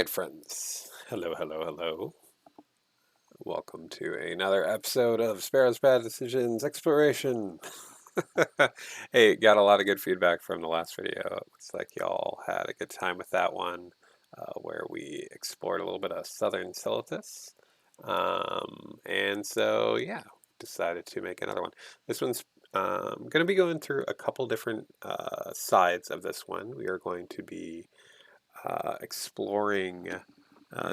Alright, friends. Hello, hello, hello. Welcome to another episode of Sparrow's Bad Decisions Exploration. Hey, got a lot of good feedback from the last video. It looks like y'all had a good time with that one, where we explored a little bit of southern Silitus. And so, yeah, decided to make another one. This one's going to be going through a couple different sides of this one. We are going to be exploring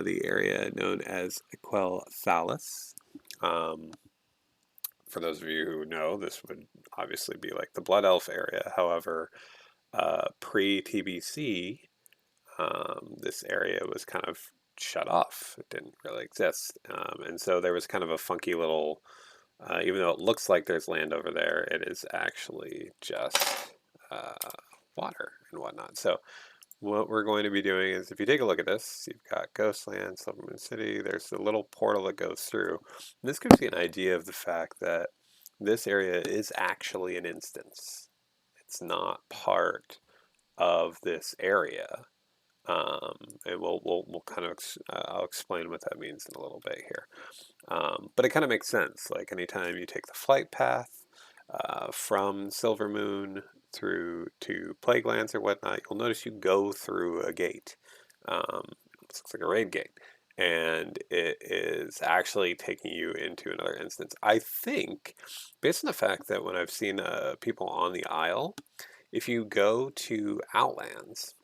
the area known as Quel'Thalas. Um, for those of you who know, this would obviously be like the Blood Elf area. However, pre-TBC, this area was kind of shut off. It didn't really exist. And so there was kind of a funky little, even though it looks like there's land over there, it is actually just water and whatnot. So what we're going to be doing is, if you take a look at this, you've got Ghostlands, Silvermoon City, there's the little portal that goes through. This gives you an idea of the fact that this area is actually an instance. It's not part of this area. And we'll kind of, I'll explain what that means in a little bit here. But it kind of makes sense. Like anytime you take the flight path from Silvermoon through to Plaguelands or whatnot, you'll notice you go through a gate. It looks like a raid gate, and it is actually taking you into another instance. I think, based on the fact that when I've seen people on the Isle, if you go to Outlands,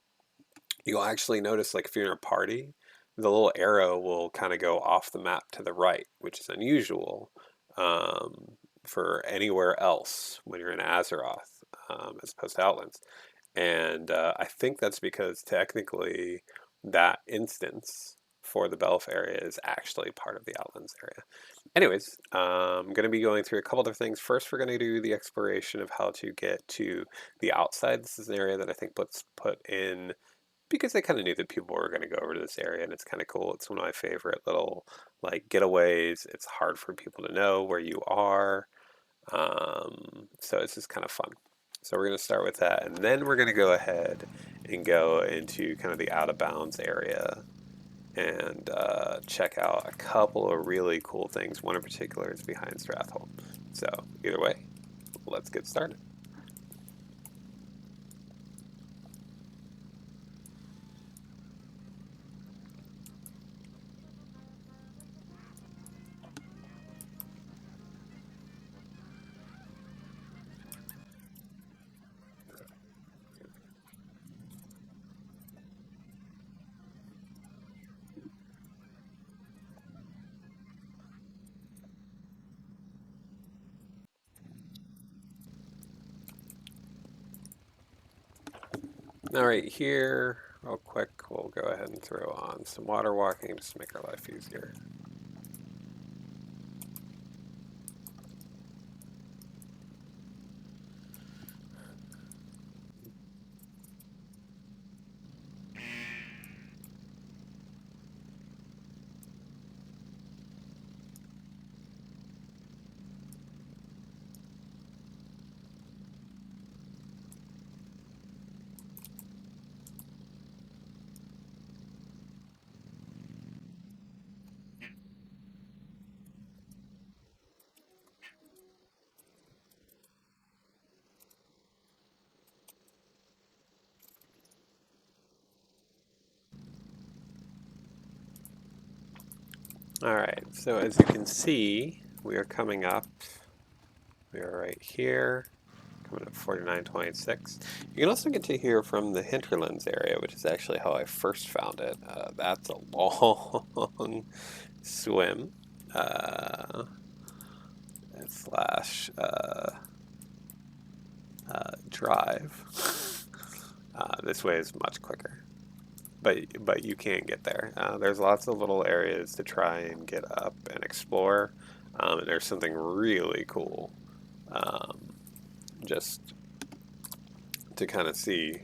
you'll actually notice, like if you're in a party, the little arrow will kind of go off the map to the right, which is unusual for anywhere else when you're in Azeroth, as opposed to Outlands. And I think that's because technically that instance for the BELF area is actually part of the Outlands area. Anyways, I'm going to be going through a couple other things. First, we're going to do the exploration of how to get to the outside. This is an area that I think was put in because they kind of knew that people were going to go over to this area, and it's kind of cool. It's one of my favorite little like getaways. It's hard for people to know where you are, so it's just kind of fun. So we're going to start with that, and then we're going to go ahead and go into kind of the out of bounds area and check out a couple of really cool things. One in particular is behind Stratholme. So either way, let's get started. All right, here, real quick, we'll go ahead and throw on some water walking just to make our life easier. All right, so as you can see, we are coming up. We are right here, coming up 4926. You can also get to hear from the hinterlands area, which is actually how I first found it. That's a long swim slash drive. This way is much quicker. But you can get there. There's lots of little areas to try and get up and explore, and there's something really cool, just to kind of see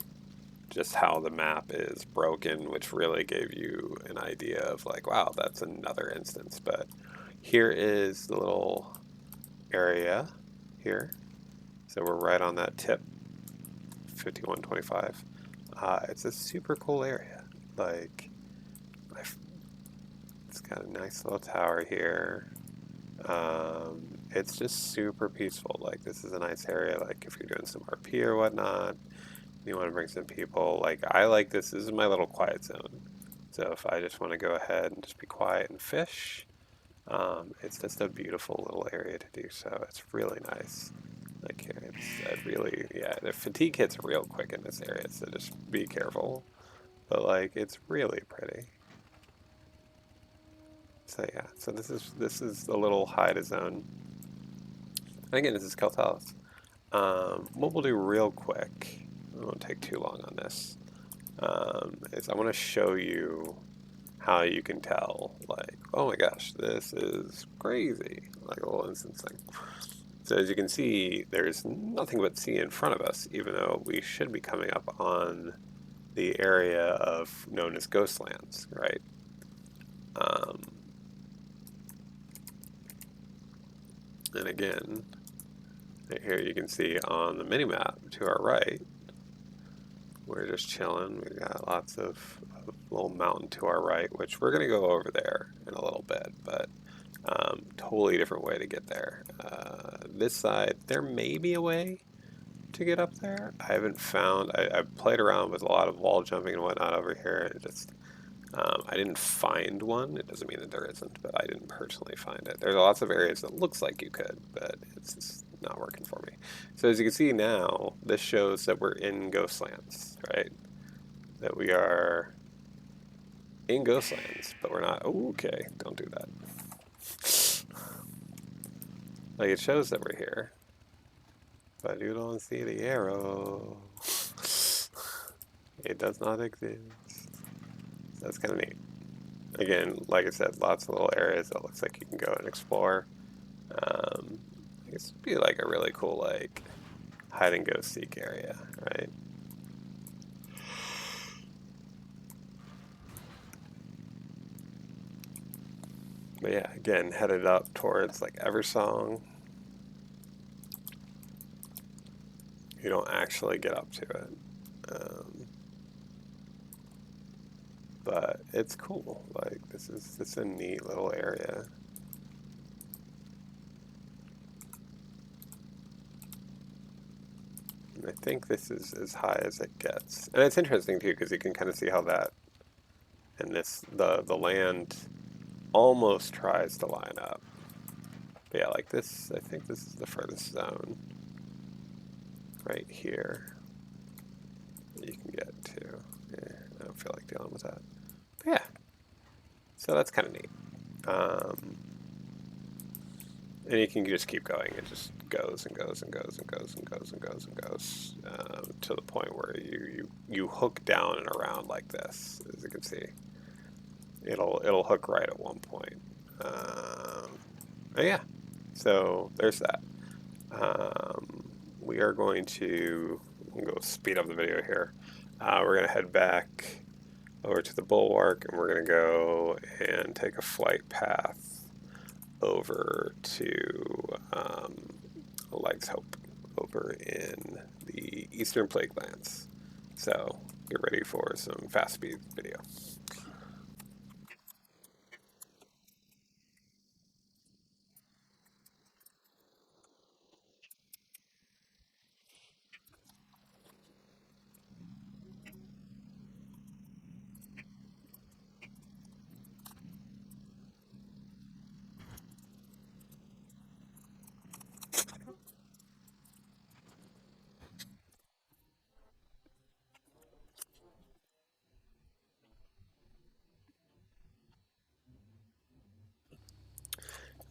just how the map is broken, which really gave you an idea of like, wow, that's another instance. But here is the little area here, so we're right on that tip, 5125. It's a super cool area. Like, It's got a nice little tower here. It's just super peaceful. Like, this is a nice area. Like, if you're doing some RP or whatnot, you want to bring some people. Like, I like this. This is my little quiet zone. So if I just want to go ahead and just be quiet and fish, it's just a beautiful little area to do so. It's really nice. Like, it's really, yeah, the fatigue hits real quick in this area, so just be careful. But like, it's really pretty. So yeah, so this is a little hide zone. And again, this is Quel'Thalas. What we'll do real quick, it won't take too long on this, is I want to show you how you can tell, like, oh my gosh, this is crazy, like a little instance thing. So as you can see, there's nothing but sea in front of us, even though we should be coming up on the area of known as ghostlands, right? And again, right here you can see on the minimap to our right, we're just chilling. We've got lots of little mountain to our right, which we're going to go over there in a little bit, but totally different way to get there. This side, there may be a way to get up there. I haven't found, I've played around with a lot of wall jumping and whatnot over here, and I didn't find one. It doesn't mean that there isn't, but I didn't personally find it. There's lots of areas that looks like you could, but it's just not working for me. So as you can see now, this shows that we're in Ghostlands, right? That we are in Ghostlands, but we're not. Oh, okay, don't do that. Like, it shows that we're here, but you don't see the arrow. It does not exist. So that's kind of neat. Again, like I said, lots of little areas that looks like you can go and explore. I guess it'd be like a really cool, like, hide and go seek area, right? But yeah, again, headed up towards like Eversong. You don't actually get up to it. But it's cool. Like, this is a neat little area. And I think this is as high as it gets. And it's interesting too, because you can kind of see how that and the land almost tries to line up. But yeah, like this, I think this is the furthest zone right here that you can get to. Yeah, I don't feel like dealing with that. But yeah, so that's kind of neat. And you can just keep going. It just goes and goes and goes and goes and goes and goes and goes to the point where you hook down and around like this. As you can see, it'll hook right at one point. But yeah, so there's that. We are going to go speed up the video here. We're going to head back over to the bulwark, and we're going to go and take a flight path over to Light's Hope over in the Eastern Plaguelands. So get ready for some fast speed video.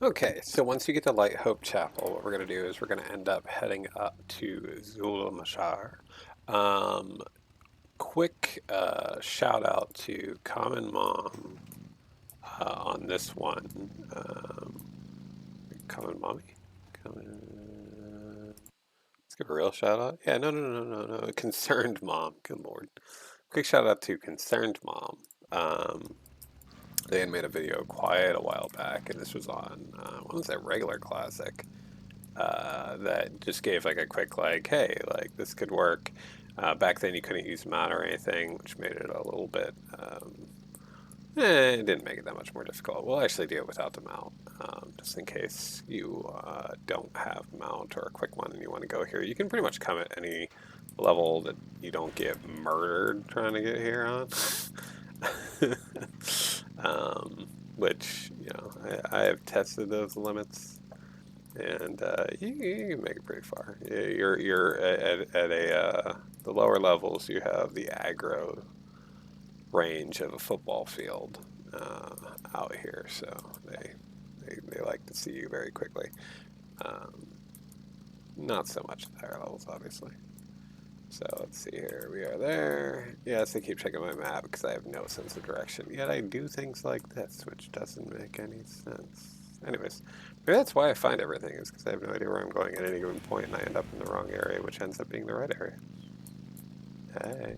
Okay, so once you get to Light Hope Chapel, what we're going to do is we're going to end up heading up to Zul'Mashar. Quick shout out to Concernedmom on this one. Common Mommy? Let's give a real shout out. Yeah, no. Concernedmom. Good lord. Quick shout out to Concernedmom. They had made a video quite a while back, and this was on, what was that, regular Classic, that just gave like a quick, like, hey, like, this could work. Back then you couldn't use mod or anything, which made it a little bit It didn't make it that much more difficult. We'll actually do it without the mount, just in case you don't have mount or a quick one and you want to go here. You can pretty much come at any level that you don't get murdered trying to get here on. Which, you know, I have tested those limits, and you can make it pretty far. You're at the lower levels. You have the aggro range of a football field out here, so they like to see you very quickly. Um, Not so much at the higher levels, obviously. So let's see here. We are there. Yes, I keep checking my map because I have no sense of direction. Yet I do things like this, which doesn't make any sense. Anyways, maybe that's why I find everything, is because I have no idea where I'm going at any given point, and I end up in the wrong area, which ends up being the right area. Hey.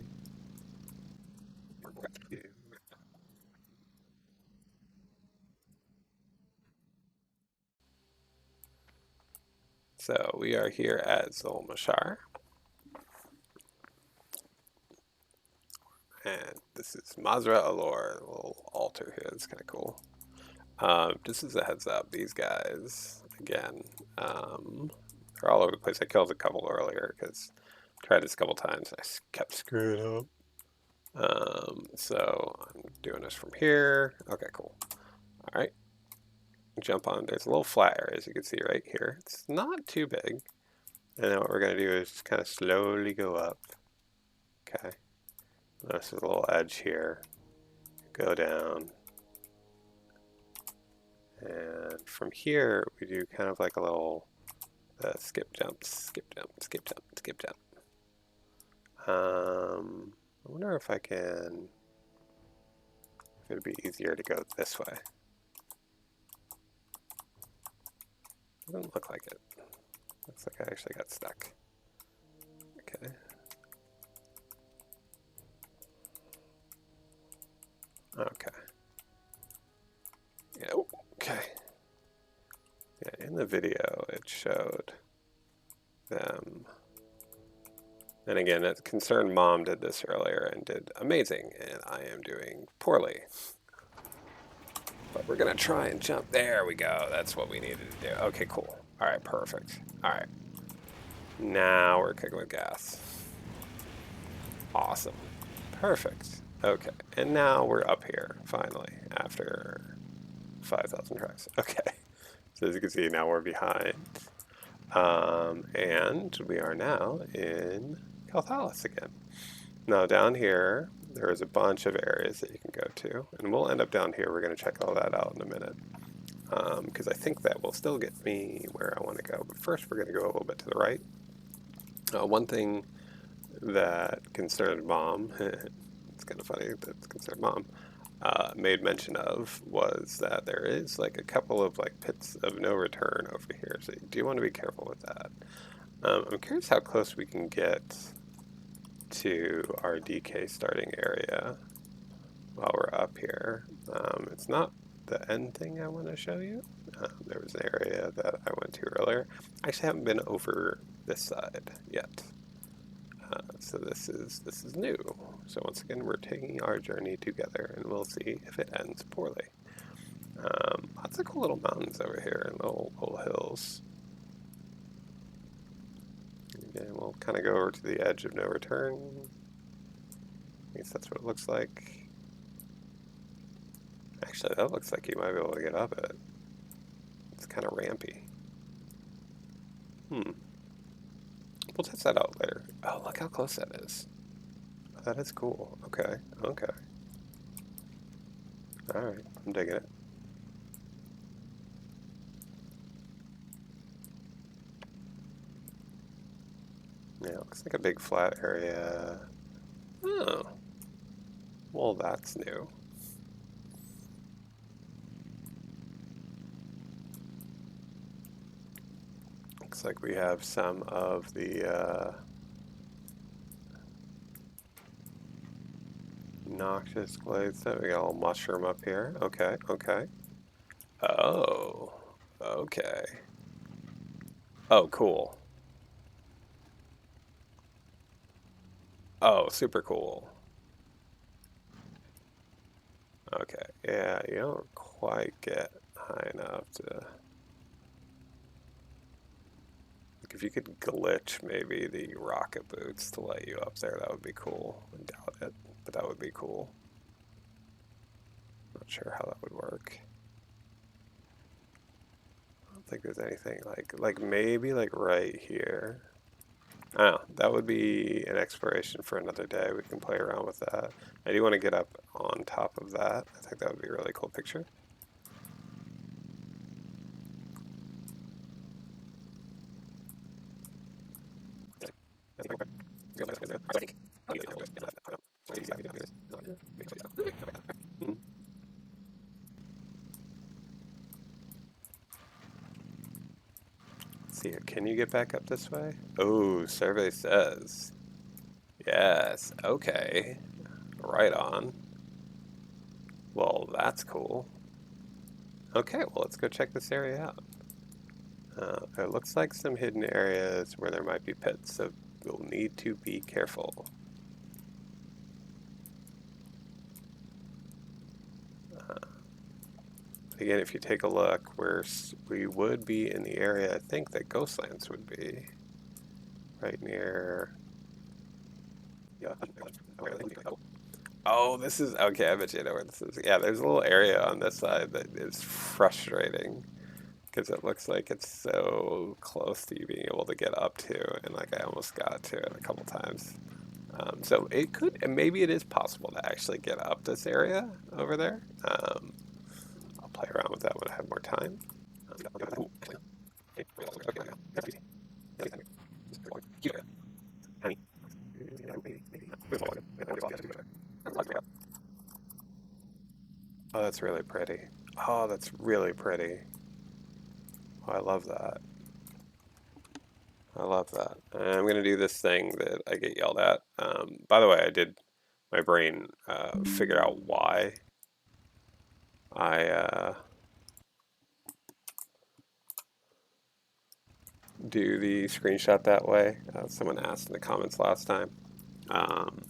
So we are here at Zulmashar, and this is Mazra Alor, a little altar here. It's kind of cool. Just as a heads up, these guys, again, they're all over the place. I killed a couple earlier because I tried this a couple times. I kept screwing up. So I'm doing this from here. Okay, cool. All right. Jump on. There's a little flat area, as you can see right here. It's not too big. And then what we're going to do is just kind of slowly go up. Okay. This is a little edge here. Go down. And from here, we do kind of like a little skip jump, skip jump, skip jump, skip jump. I wonder if I can, if it'd be easier to go this way. Doesn't look like it. Looks like I actually got stuck. Okay. Okay. Yeah, okay. Yeah, in the video it showed them. And again, Concernedmom did this earlier and did amazing, and I am doing poorly. But we're gonna try and jump. There we go. That's what we needed to do. Okay, cool. All right, perfect. All right. Now we're cooking with gas. Awesome. Perfect. Okay, and now we're up here, finally, after 5,000 tries. Okay, so as you can see, now we're behind. And we are now in Quel'Thalas again. Now down here, there is a bunch of areas that you can go to, and we'll end up down here. We're going to check all that out in a minute, because I think that will still get me where I want to go. But first, we're going to go a little bit to the right. One thing that Concernedmom, it's kind of funny that Concernedmom made mention of, was that there is like a couple of like pits of no return over here, so you do want to be careful with that. I'm curious how close we can get to our DK starting area while we're up here. It's not the end thing I want to show you. There was an area that I went to earlier. I actually haven't been over this side yet. So this is new. So once again, we're taking our journey together, and we'll see if it ends poorly. Lots of cool little mountains over here and little hills. Again, we'll kind of go over to the edge of no return. At least that's what it looks like. Actually, that looks like you might be able to get up it. It's kind of rampy. We'll test that out later. Oh, look how close that is. Oh, that is cool. Okay, okay. Alright, I'm digging it. Yeah, it looks like a big flat area. Oh. Well, that's new. Looks like we have some of the noxious glades. So we got a little mushroom up here. Okay, okay. Oh, okay. Oh, cool. Oh, super cool. Okay, yeah, you don't quite get high enough to... Like if you could glitch maybe the rocket boots to let you up there, that would be cool. I doubt it, but that would be cool. Not sure how that would work. I don't think there's anything like maybe like right here. Oh, that would be an exploration for another day. We can play around with that. I do want to get up on top of that. I think that would be a really cool picture. Let's see here. Can you get back up this way? Oh, survey says. Yes, okay. Right on. Well, that's cool. Okay, well, let's go check this area out. It looks like some hidden areas where there might be pits, so we'll need to be careful. Again, if you take a look, we would be in the area I think that ghostlands would be. Right near... Yeah. Oh, this is... Okay, I bet you know where this is. Yeah, there's a little area on this side that is frustrating. Because it looks like it's so close to you being able to get up to, and like I almost got to it a couple times. So it could, and maybe it is possible to actually get up this area over there. I'll play around with that when I have more time. Oh, that's really pretty. Oh, that's really pretty. Oh, I love that. I love that. And I'm going to do this thing that I get yelled at. By the way, my brain figured out why I do the screenshot that way. Someone asked in the comments last time on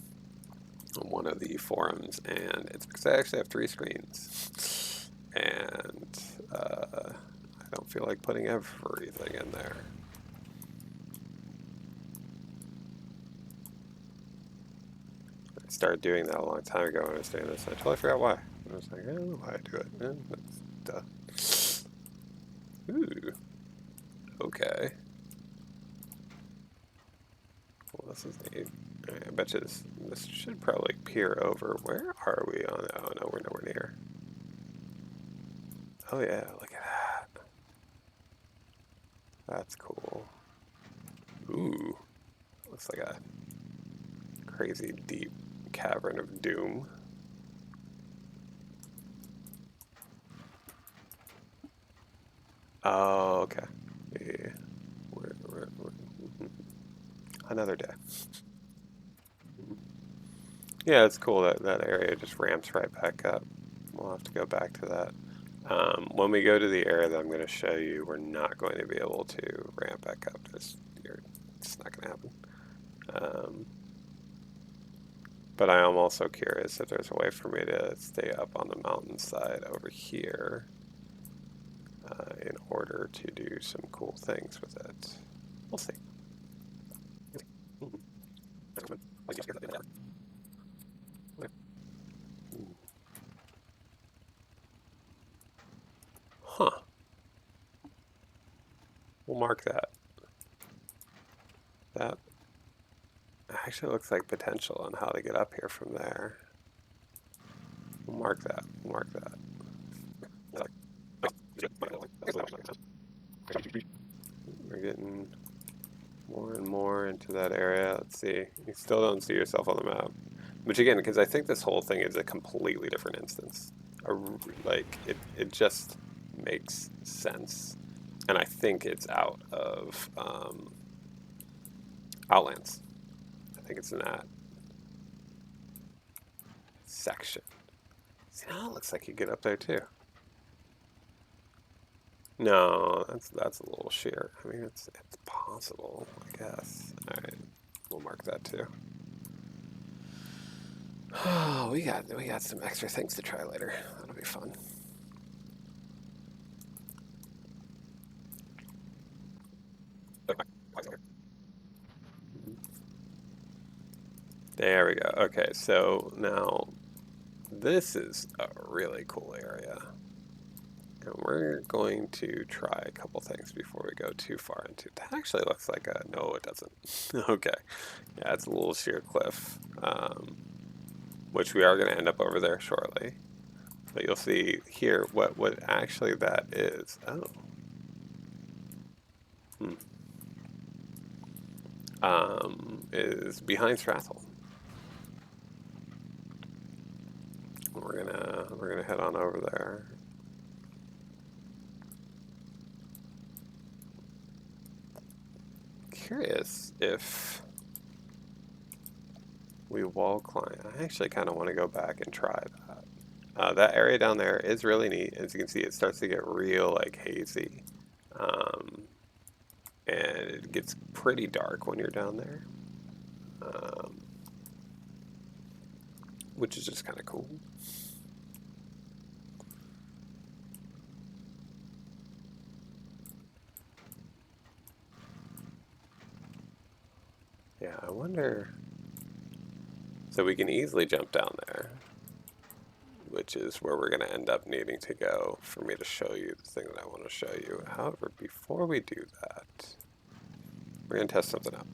one of the forums, and it's because I actually have 3 screens. And I don't feel like putting everything in there. I started doing that a long time ago when I was doing this. I totally forgot why. I was like, I don't know why I do it. That's duh. Ooh. Okay. Well, this is neat. I bet you this should probably peer over. Where are we on? Oh no, we're nowhere near. Oh yeah, look at that. That's cool. Ooh. Looks like a crazy deep cavern of doom. Oh, okay. Yeah. Another day. Yeah, it's cool that that area just ramps right back up. We'll have to go back to that. When we go to the area that I'm going to show you, we're not going to be able to ramp back up. It's not going to happen. But I am also curious if there's a way for me to stay up on the mountainside over here in order to do some cool things with it. We'll see. Huh. We'll mark that. That actually looks like potential on how to get up here from there. We'll mark that. We'll mark that. We're getting more and more into that area. Let's see. You still don't see yourself on the map. Which again, because I think this whole thing is a completely different instance. Like, it just makes sense. And I think it's out of Outlands. I think it's in that section. See, now it looks like you get up there too. No, that's a little sheer. I mean, it's possible, I guess. All right, we'll mark that too. Oh, we got some extra things to try later. That'll be fun. There we go. Okay, so now this is a really cool area. And we're going to try a couple things before we go too far into it. That actually looks like a... No, it doesn't. Okay. Yeah, it's a little sheer cliff, which we are going to end up over there shortly. But you'll see here what actually that is. Oh. Is behind Stratholme. We're gonna head on over there. Curious if we wall climb. I actually kind of want to go back and try that. That area down there is really neat. As you can see, it starts to get real like hazy, and it gets pretty dark when you're down there, which is just kind of cool. Yeah, I wonder. So we can easily jump down there, which is where we're going to end up needing to go for me to show you the thing that I want to show you. However, before we do that, we're going to test something out.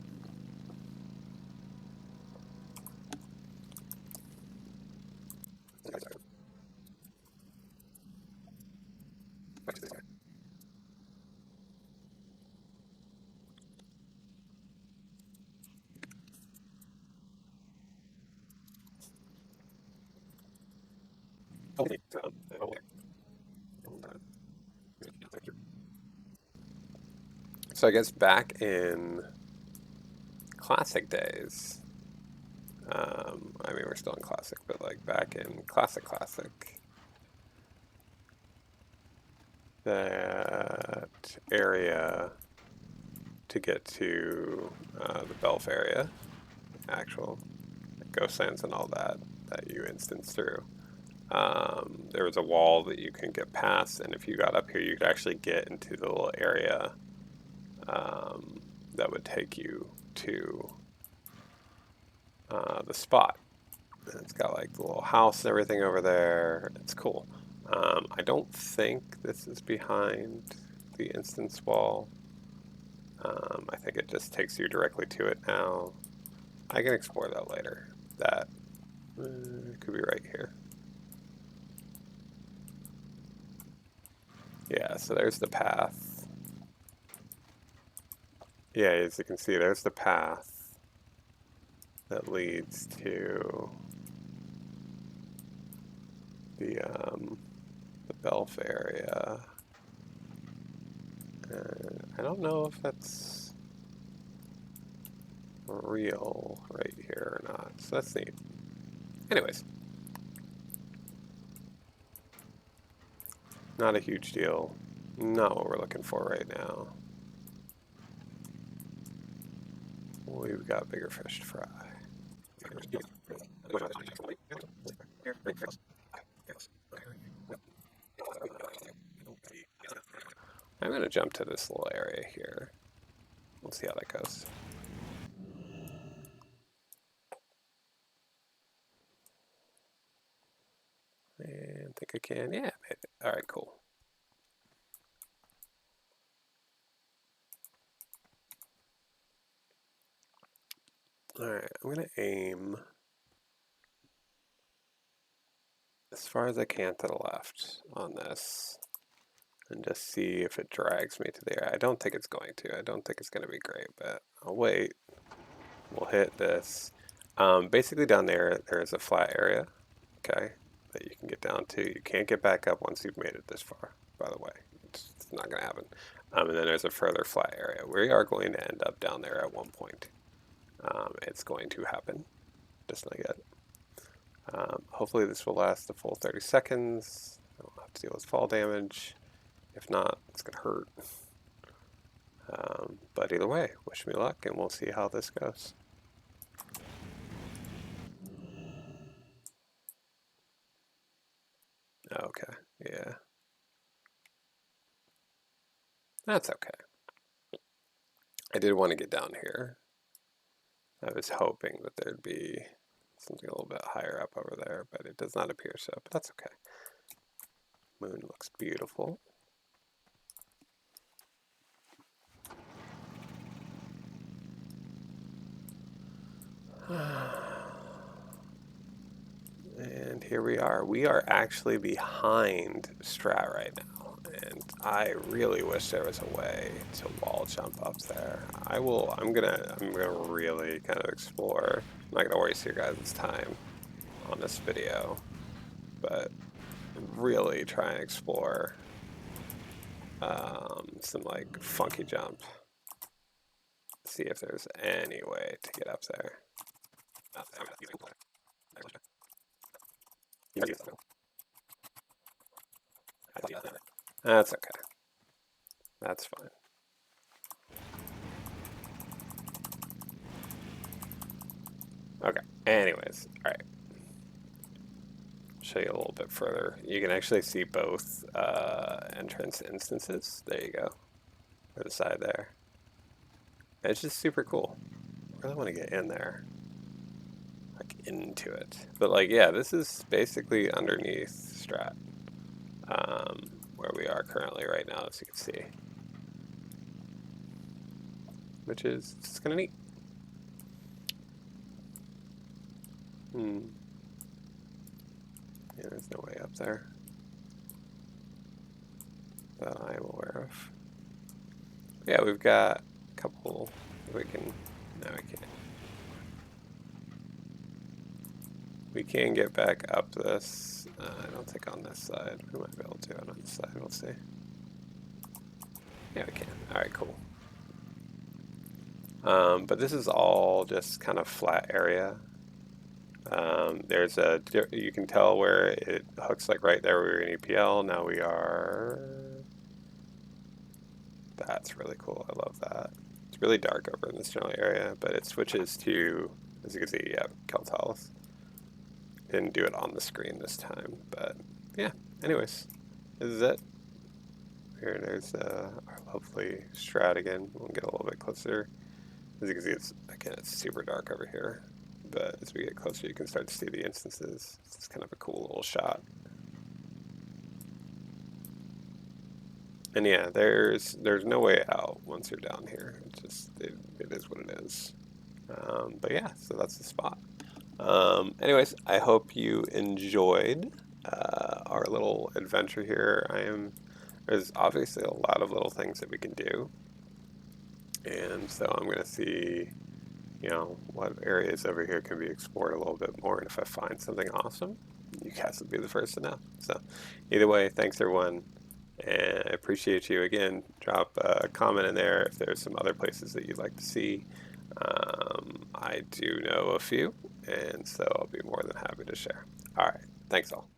So I guess back in classic days, I mean we're still in classic, but like back in classic, that area to get to the BELF area, actual ghostlands and all that you instance through. There was a wall that you can get past, and if you got up here, you could actually get into the little area that would take you to the spot. And it's got like the little house and everything over there. It's cool. I don't think this is behind the instance wall. I think it just takes you directly to it now. I can explore that later. That could be right here. Yeah, so there's the path. Yeah, as you can see, there's the path that leads to the BELF area. I don't know if that's real right here or not, so that's neat. Anyways, not a huge deal. Not what we're looking for right now. We've got bigger fish to fry. I'm going to jump to this little area here. We'll see how that goes. And I think I can. Yeah, I made it. All right, cool. All right, I'm going to aim as far as I can to the left on this and just see if it drags me to the area. I don't think it's going to. I don't think it's going to be great, but I'll wait. We'll hit this. Basically down there, there's a flat area, okay, that you can get down to. You can't get back up once you've made it this far, by the way. It's not going to happen. And then there's a further flat area. We are going to end up down there at one point. It's going to happen, just not yet. Hopefully this will last the full 30 seconds. I don't have to deal with fall damage. If not, it's going to hurt. But either way, wish me luck, and we'll see how this goes. Okay, yeah. That's okay. I did want to get down here. I was hoping that there'd be something a little bit higher up over there, but it does not appear so, but that's okay. Moon looks beautiful. And here we are. We are actually behind Strat right now. And I really wish there was a way to wall jump up there. I'm gonna really kind of explore. I'm not gonna waste your guys' time on this video, but really try and explore some like funky jump. See if there's any way to get up there. That's okay. That's fine. Okay. Anyways, all right. Show you a little bit further. You can actually see both entrance instances. There you go. To the side there. It's just super cool. I really want to get in there. Like into it. But like, yeah, this is basically underneath Strat. Where we are currently right now, as you can see. Which is just kind of neat. Yeah, there's no way up there that I am aware of. Yeah, we've got a couple. We can. No, we can't. We can get back up this. I don't think on this side. We might be able to do it on this side. We'll see. Yeah, we can. All right, cool. But this is all just kind of flat area. There's a, you can tell where it hooks, like right there we were in EPL. Now we are, that's really cool. I love that. It's really dark over in this general area, but it switches to, as you can see, yeah, Quel'Thalas. Didn't do it on the screen this time, but yeah, anyways, this is it. Here, there's our lovely Strat again. We'll get a little bit closer. As you can see, it's super dark over here. But as we get closer, you can start to see the instances. It's kind of a cool little shot. And yeah, there's no way out once you're down here. It's just, it is what it is. But yeah, so that's the spot. Anyways, I hope you enjoyed our little adventure here. There's obviously a lot of little things that we can do. And so I'm going to see, you know, what areas over here can be explored a little bit more. And if I find something awesome, you guys will be the first to know. So either way, thanks everyone. And I appreciate you. Again, drop a comment in there if there's some other places that you'd like to see. I do know a few, and so I'll be more than happy to share. All right. Thanks all.